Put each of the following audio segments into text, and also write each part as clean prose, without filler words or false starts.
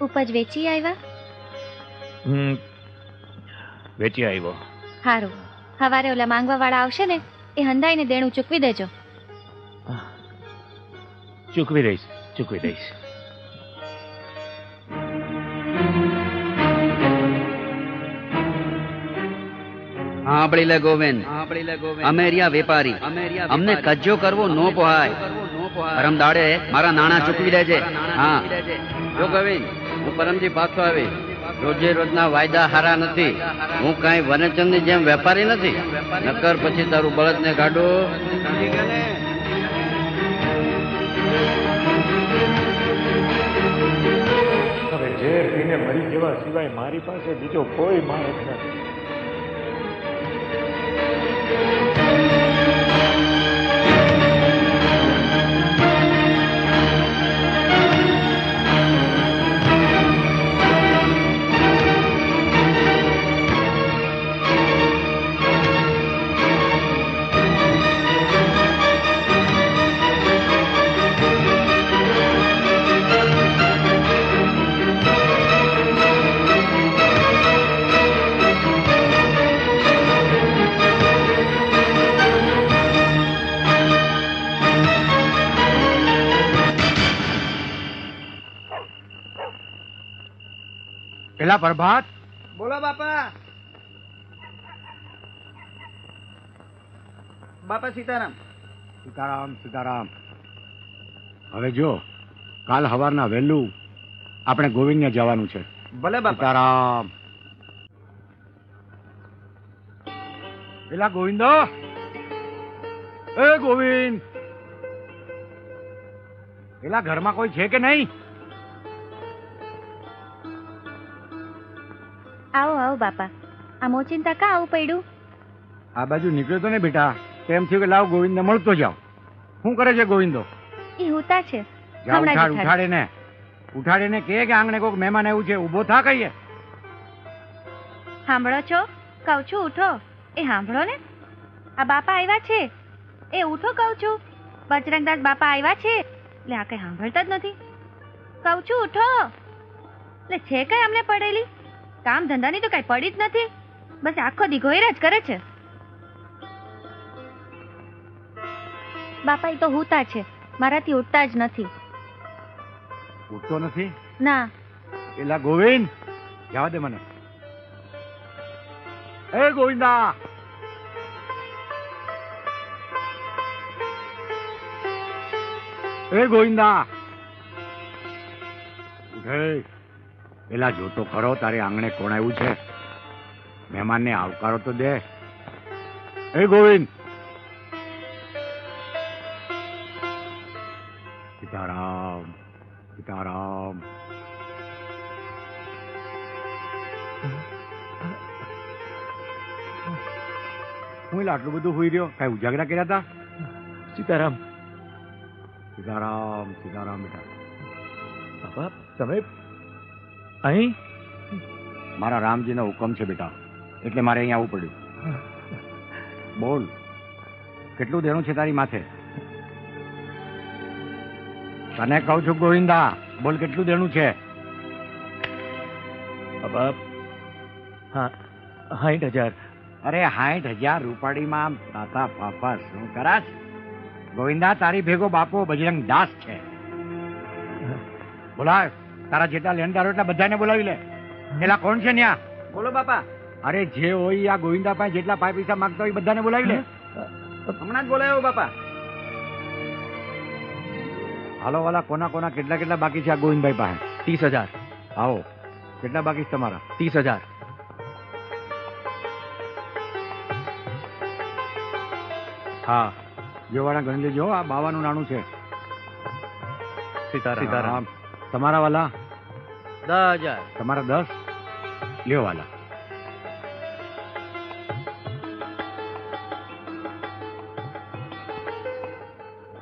ઉપજ વેચી આવ્યા? વેચી આવ્યો. સારું, સવારે ઓલા માંગવા વાળા આવશે ને એ હંધાઈને દેણું ચૂકવી દેજો. ચૂકવી દઈશ, ચૂકવી દઈશ. સાંભળી લે ગોવિંદ, અમે રહ્યા વેપારી, અમને કજ્જો કરવો નો પોહાય. પરમ દાડે મારા નાણાં ચૂકવી દેજે. હા જો ગોવિંદ, હું પરમજી પાછો આવી. રોજે રોજના વાયદા હારા નથી. હું કાંઈ વનચંદની જેમ વેપારી નથી. નકર પછી તારું બળદને ગાડો. હવે ઝેર પીને મરી જવા સિવાય મારી પાસે બીજો કોઈ માણસ નથી. પેલા પ્રભાત, બોલો બાપા. બાપા સીતારામ. સીતારામ સીતારામ. હવે જો કાલ સવારના વહેલું આપણે ગોવિંદને જવાનું છે. ભલે બાપા. સીતારામ. પેલા ગોવિંદો, એ ગોવિંદ, પેલા ઘરમાં કોઈ છે કે નહીં? આવો આવો બાપા, આ મોચિંતા કા આવું પડ્યું? આ બાજુ નીકળ્યો તો ને બેટા, તેમ થયું કે લાવ ગોવિંદને મળતો જાવ. શું કરે છે ગોવિંદો? એ હુતા છે. જા હમણાં જ ઉઠાડે ને, ઉઠાડીને કે આંગણે કોઈક મહેમાન આવ્યું છે, ઊભો થા કહીએ. સાંભળો છો? કહું છું ઉઠો. એ સાંભળો ને, આ બાપા આવ્યા છે. એ ઉઠો કહું છું. બજરંગદાસ બાપા આવ્યા છે. એટલે આ કઈ સાંભળતા જ નથી. કહું છું ઉઠો. એટલે છે કઈ અમને પડેલી કામ ધંધાની તો કઈ પડી જ નથી. બસ આખો દી ઘોયરા જ કરે છે. બાપા એ તો હુતા છે, મારાથી ઉઠતા જ નથી. ઉઠતો નથી? ના. પેલા ગોવિંદ, જવા દે મને. એ ગોવિંદા, એ ગોવિંદા, ઉઠે. પેલા જોતો ખરો તારે આંગણે કોણ આવ્યું છે? મહેમાનને આવકારો તો દે. એ ગોવિંદ. સીતારામ સીતારામ. હું આટલું બધું હોઈ રહ્યો, કઈ ઉજાગરા કર્યા હતા? સીતારામ. સીતારામ સીતારામ. બેટા બાપા તમે અહીં? મારા રામજીનો હુકમ છે બેટા, એટલે મારે અહીંયા આવવું પડ્યું. બોલ, કેટલું દેણું છે તારી માથે? તને કહું છું ગોવિંદા, બોલ કેટલું દેણું છે? બાપા 60,000. અરે 60,000 રૂપાડીમાં તાતા પાપા શું કરાશ? ગોવિંદા, તારી ભેગો બાપો બજરંગ દાસ છે. બોલાવ, તારા જેટલા લેણદારો એટલા બધાને બોલાવી લે. પેલા કોણ છે ન્યા? બોલો બાપા. અરે જે હોય આ ગોવિંદા પાસે જેટલા પૈસા માંગતા હોય બધાને બોલાવી લે. હમણાં જ બોલાયો બાપા. હાલો વાલા, કોના કોના કેટલા કેટલા બાકી છે આ ગોવિંદભાઈ પાસે? 30,000. આવો, કેટલા બાકી છે તમારા? 30,000. હા, જોવાના ગણી લેજો. આ 52 નાણું છે. સીતારામ. તમારા વાલા? 10,000. તમારા 10. લ્યો વાલા.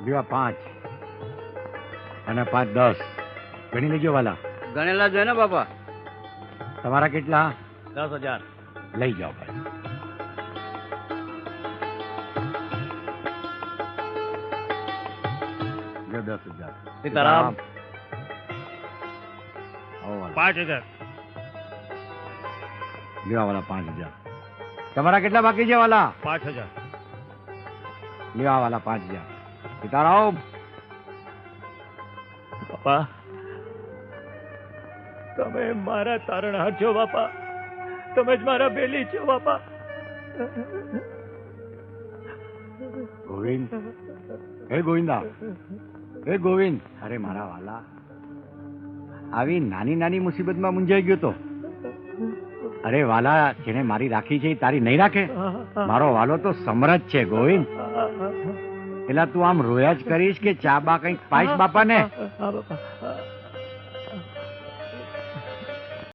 લ્યો 5 અને 5 10. ગણી લેજો વાલા. ગણેલા જોઈએ ને બાપા. તમારા કેટલા? 10,000. લઈ જાઓ ભાઈ. લ્યો 10,000. સીતારામ. આવો વાલા. 5000. લેવા વાલા 5000. તમારા કેટલા બાકી છે વાલા? 5000. લેવા વાલા 5000. સીતારામ. બાપા તમે મારા તારણહાર છો બાપા, તમે જ મારા બેલી છો બાપા. ગોવિંદ, હે ગોવિંદા, હે ગોવિંદ. અરે મારા વાલા, આવી નાની નાની મુસીબતમાં મૂંઝાઈ ગયો તો. અરે વાલા, જેને મારી રાખી છે એ તારી નહીં રાખે? મારો વાલો તો સમરથ છે ગોવિંદ. પેલા તું આમ રોયા જ કરીશ કે ચા બા કંઈક પાઈશ બાપાને? હા બાપા.